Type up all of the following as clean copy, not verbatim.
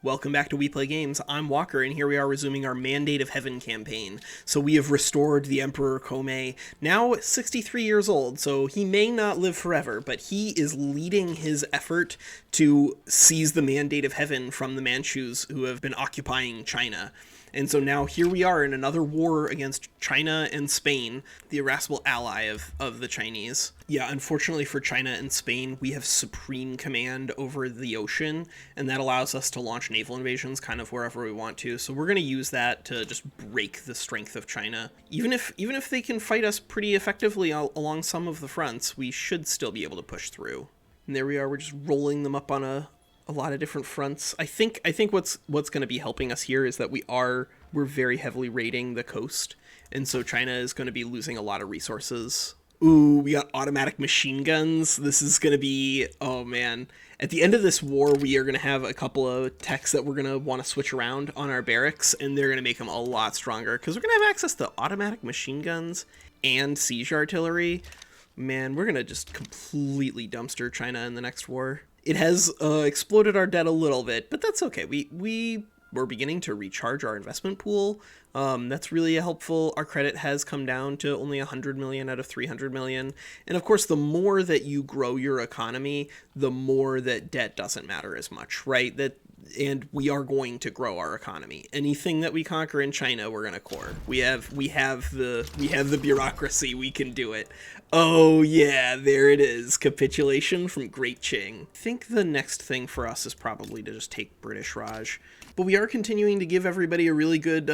Welcome back to We Play Games. I'm Walker, and here we are resuming our Mandate of Heaven campaign. So we have restored the Emperor Komei, now 63 years old, so he may not live forever, but he is leading his effort to seize the Mandate of Heaven from the Manchus who have been occupying China. And so now here we are in another war against China and Spain, the irascible ally of the Chinese. Yeah, unfortunately for China and Spain, we have supreme command over the ocean, and that allows us to launch naval invasions kind of wherever we want to. So we're going to use that to just break the strength of China. Even if they can fight us pretty effectively along some of the fronts, we should still be able to push through. And there we are, we're just rolling them up on a lot of different fronts. I think what's going to be helping us here is that we're very heavily raiding the coast, and so China is going to be losing a lot of resources. Ooh, we got automatic machine guns. This is going to be, oh man. At the end of this war, we are going to have a couple of techs that we're going to want to switch around on our barracks, and they're going to make them a lot stronger, because we're going to have access to automatic machine guns and siege artillery. Man, we're going to just completely dumpster China in the next war. It has exploded our debt a little bit, but that's okay. We're beginning to recharge our investment pool. That's really helpful. Our credit has come down to only 100 million out of 300 million. And of course, the more that you grow your economy, the more that debt doesn't matter as much, right? And we are going to grow our economy. Anything that we conquer in China, we're going to core. We have the bureaucracy. We can do it. Oh yeah, there it is. Capitulation from Great Qing. I think the next thing for us is probably to just take British Raj. But we are continuing to give everybody a really good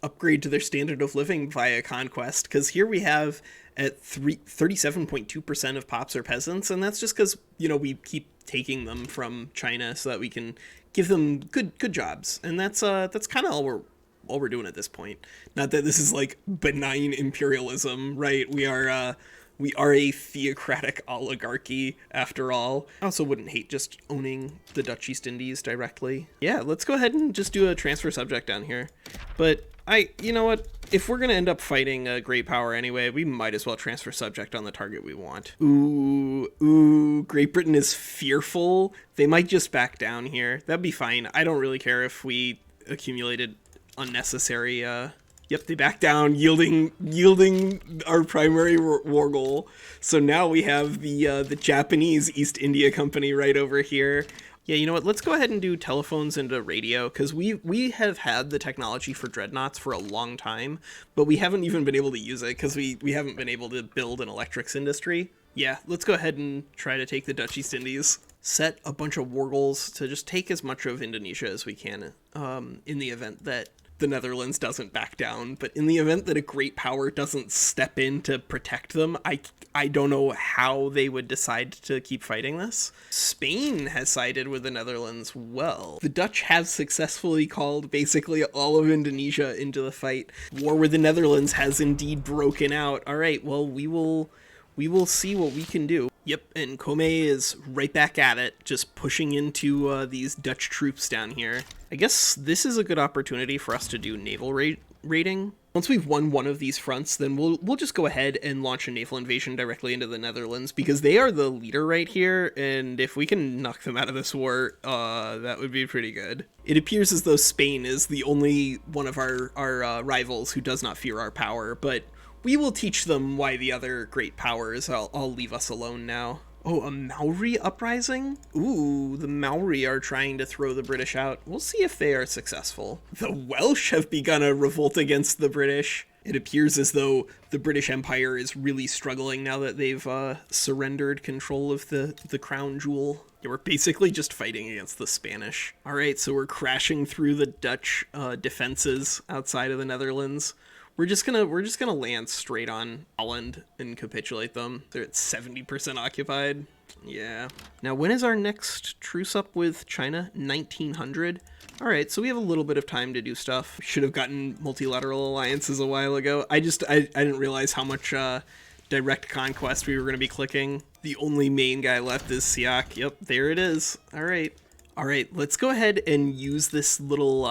upgrade to their standard of living via conquest, because here we have at 37.2% of pops are peasants, and that's just because, we keep taking them from China so that we can give them good jobs, and that's kind of all we're doing at this point. Not that this is like benign imperialism, right? We are a theocratic oligarchy after all. I also wouldn't hate just owning the Dutch East Indies directly. Yeah, let's go ahead and just do a transfer subject down here. But you know what? If we're going to end up fighting a great power anyway, we might as well transfer subject on the target we want. Ooh, Great Britain is fearful. They might just back down here. That'd be fine. I don't really care if we accumulated unnecessary, Yep, they back down, yielding our primary war goal. So now we have the Japanese East India Company right over here. Yeah, you know what? Let's go ahead and do telephones into radio, because we have had the technology for dreadnoughts for a long time, but we haven't even been able to use it because we haven't been able to build an electrics industry. Yeah, let's go ahead and try to take the Dutch East Indies. Set a bunch of war goals to just take as much of Indonesia as we can, in the event that the Netherlands doesn't back down. But in the event that a great power doesn't step in to protect them, I don't know how they would decide to keep fighting this. Spain has sided with the Netherlands well. The Dutch have successfully called basically all of Indonesia into the fight. War with the Netherlands has indeed broken out. All right, well, we will see what we can do. Yep, and Komei is right back at it, just pushing into these Dutch troops down here. I guess this is a good opportunity for us to do naval raiding. Once we've won one of these fronts, then we'll just go ahead and launch a naval invasion directly into the Netherlands, because they are the leader right here, and if we can knock them out of this war, that would be pretty good. It appears as though Spain is the only one of our rivals who does not fear our power, but we will teach them why the other great powers all leave us alone now. Oh, a Maori uprising? Ooh, the Maori are trying to throw the British out. We'll see if they are successful. The Welsh have begun a revolt against the British. It appears as though the British Empire is really struggling now that they've surrendered control of the crown jewel. Yeah, we're basically just fighting against the Spanish. All right, so we're crashing through the Dutch defenses outside of the Netherlands. We're just gonna land straight on Holland and capitulate them. They're at 70% occupied. Yeah. Now, when is our next truce up with China? 1900. All right, so we have a little bit of time to do stuff. Should have gotten multilateral alliances a while ago. I didn't realize how much direct conquest we were gonna be clicking. The only main guy left is Siak. Yep, there it is. All right, let's go ahead and use this little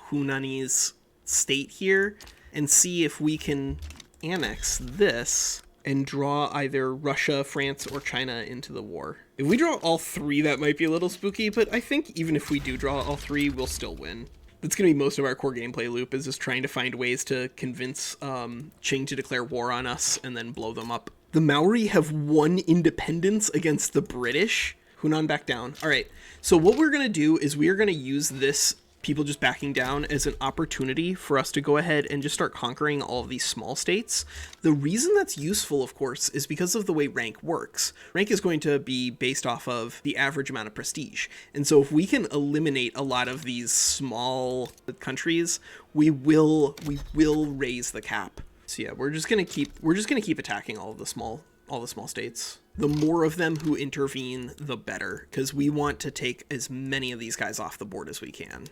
Hunanese state here and see if we can annex this and draw either Russia, France, or China into the war. If we draw all 3, that might be a little spooky, but I think even if we do draw all 3, we'll still win. That's going to be most of our core gameplay loop, is just trying to find ways to convince Qing to declare war on us and then blow them up. The Maori have won independence against the British. Hunan back down. All right, so what we're going to do is we are going to use this people just backing down as an opportunity for us to go ahead and just start conquering all of these small states. The reason that's useful, of course, is because of the way rank works. Rank is going to be based off of the average amount of prestige. And so if we can eliminate a lot of these small countries, we will raise the cap. So yeah, we're just going to keep attacking all the small states. The more of them who intervene, the better, because we want to take as many of these guys off the board as we can.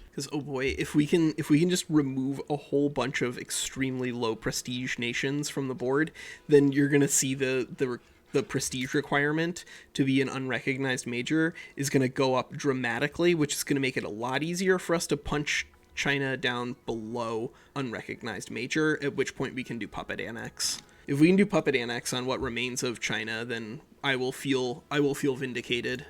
Because, oh boy, if we can just remove a whole bunch of extremely low prestige nations from the board, then you're going to see the prestige requirement to be an unrecognized major is going to go up dramatically, which is going to make it a lot easier for us to punch China down below unrecognized major, at which point we can do puppet annex. If we can do puppet annex on what remains of China, then I will feel vindicated.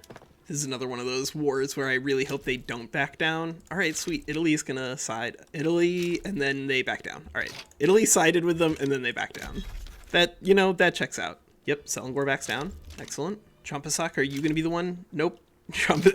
This is another one of those wars where I really hope they don't back down. All right, sweet. Italy's gonna side. Italy, and then they back down. All right. Italy sided with them, and then they back down. That checks out. Yep, Selangor backs down. Excellent. Champasak, are you gonna be the one? Nope.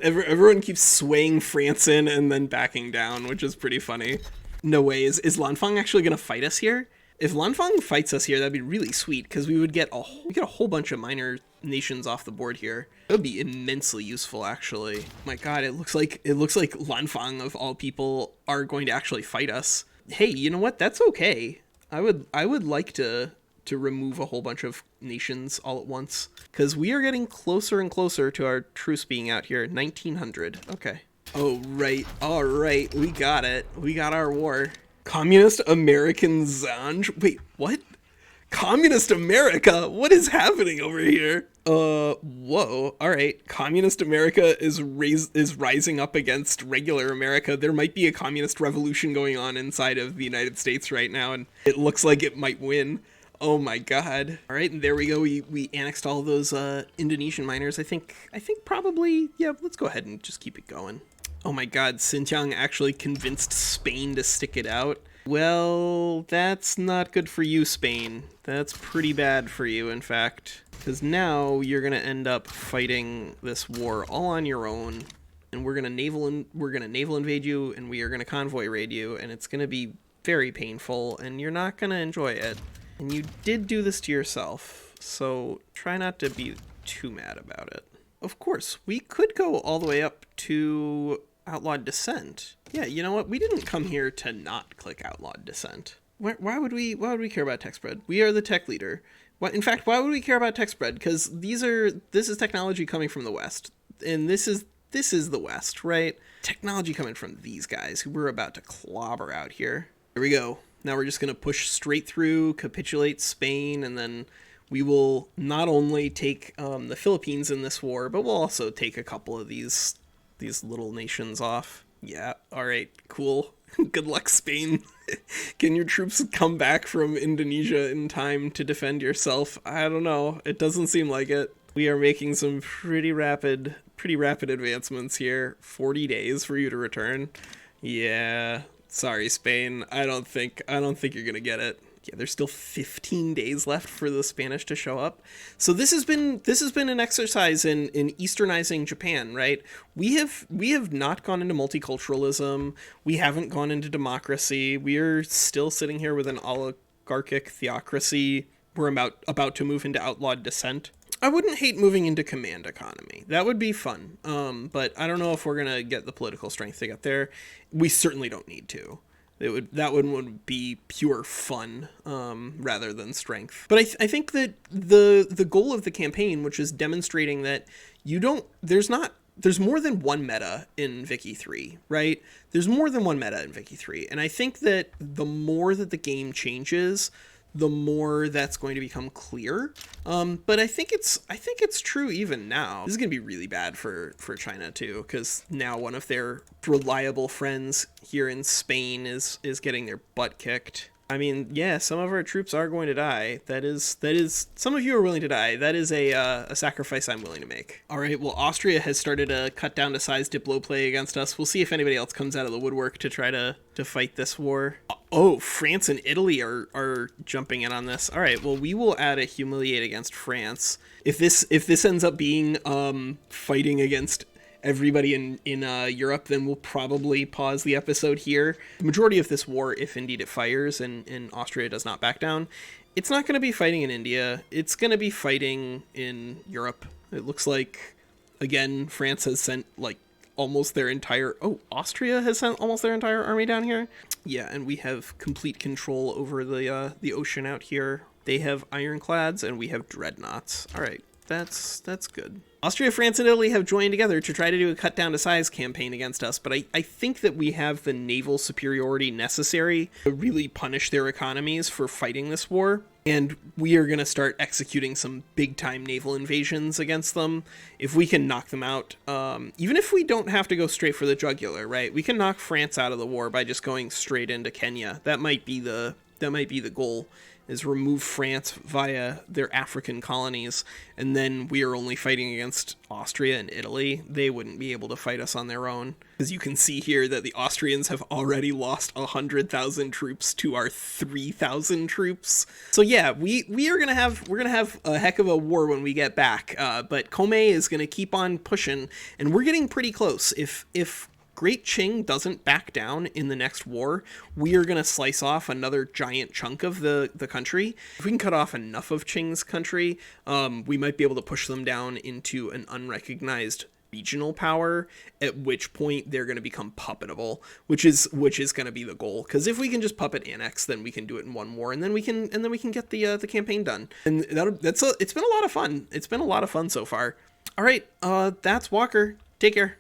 Everyone keeps swaying France in and then backing down, which is pretty funny. No way. Is Lanfang actually gonna fight us here? If Lanfang fights us here, that'd be really sweet, because we would get a whole bunch of minor nations off the board here. That would be immensely useful, actually. My God, it looks like Lanfang of all people are going to actually fight us. Hey, you know what? That's okay. I would like to remove a whole bunch of nations all at once, because we are getting closer and closer to our truce being out here. 1900. Okay. Oh right. All right. We got it. We got our war. Communist American Zanj? Wait, what? Communist America? What is happening over here? Whoa. All right. Communist America is rising up against regular America. There might be a communist revolution going on inside of the United States right now, and it looks like it might win. Oh my God. All right, and there we go. We annexed all those Indonesian miners. I think probably, yeah, let's go ahead and just keep it going. Oh my God, Xinjiang actually convinced Spain to stick it out. Well, that's not good for you, Spain. That's pretty bad for you, in fact. Because now you're going to end up fighting this war all on your own. And we're going to naval invade you, and we are going to convoy raid you, and it's going to be very painful, and you're not going to enjoy it. And you did do this to yourself, so try not to be too mad about it. Of course, we could go all the way up to Outlawed Descent. Yeah, you know what? We didn't come here to not click Outlawed Descent. Why would we care about tech spread? We are the tech leader. In fact, why would we care about tech spread? Because this is technology coming from the West, and this is the West, right? Technology coming from these guys who we're about to clobber out here. Here we go. Now we're just going to push straight through, capitulate Spain, and then we will not only take the Philippines in this war, but we'll also take a couple of these little nations off. Yeah, all right, cool. Good luck, Spain. Can your troops come back from Indonesia in time to defend yourself? I don't know. It doesn't seem like it. We are making some pretty rapid advancements here. 40 days for you to return. Yeah. Sorry, Spain. I don't think you're gonna get it. Yeah, there's still 15 days left for the Spanish to show up. So this has been an exercise in Easternizing Japan, right? We have not gone into multiculturalism. We haven't gone into democracy. We are still sitting here with an oligarchic theocracy. We're about to move into outlawed descent. I wouldn't hate moving into command economy. That would be fun. But I don't know if we're gonna get the political strength to get there. We certainly don't need to. That one would be pure fun rather than strength. But I think that the goal of the campaign, which is demonstrating that there's more than one meta in Vicky 3, right? There's more than one meta in Vicky 3. And I think that the more that the game changes, the more that's going to become clear. But I think it's true even now. This is going to be really bad for China too, because now one of their reliable friends here in Spain is getting their butt kicked. I mean, yeah, some of our troops are going to die. That is some of you are willing to die. That is a sacrifice I'm willing to make. All right, well, Austria has started a cut down to size diplo play against us. We'll see if anybody else comes out of the woodwork to try to fight this war. Oh, France and Italy are jumping in on this. All right, well, we will add a humiliate against France. If this ends up being fighting against everybody in Europe, then we'll probably pause the episode here. The majority of this war, if indeed it fires and Austria does not back down, it's not going to be fighting in India. It's going to be fighting in Europe. It looks like, again, France has sent like almost their entire... Oh, Austria has sent almost their entire army down here? Yeah, and we have complete control over the ocean out here. They have ironclads and we have dreadnoughts. All right, that's good. Austria, France, and Italy have joined together to try to do a cut down to size campaign against us, but I think that we have the naval superiority necessary to really punish their economies for fighting this war, and we are going to start executing some big-time naval invasions against them. If we can knock them out, even if we don't have to go straight for the jugular, right? We can knock France out of the war by just going straight into Kenya. That might be the goal, is remove France via their African colonies, and then we are only fighting against Austria and Italy. They wouldn't be able to fight us on their own. As you can see here that the Austrians have already lost 100,000 troops to our 3,000 troops. So yeah, we're gonna have a heck of a war when we get back. But Komei is gonna keep on pushing, and we're getting pretty close. If Great Qing doesn't back down in the next war, we are going to slice off another giant chunk of the country. If we can cut off enough of Qing's country, we might be able to push them down into an unrecognized regional power, at which point they're going to become puppetable, which is going to be the goal. Because if we can just puppet annex, then we can do it in one war, and then we can get the campaign done. And it's been a lot of fun. It's been a lot of fun so far. All right, that's Walker. Take care.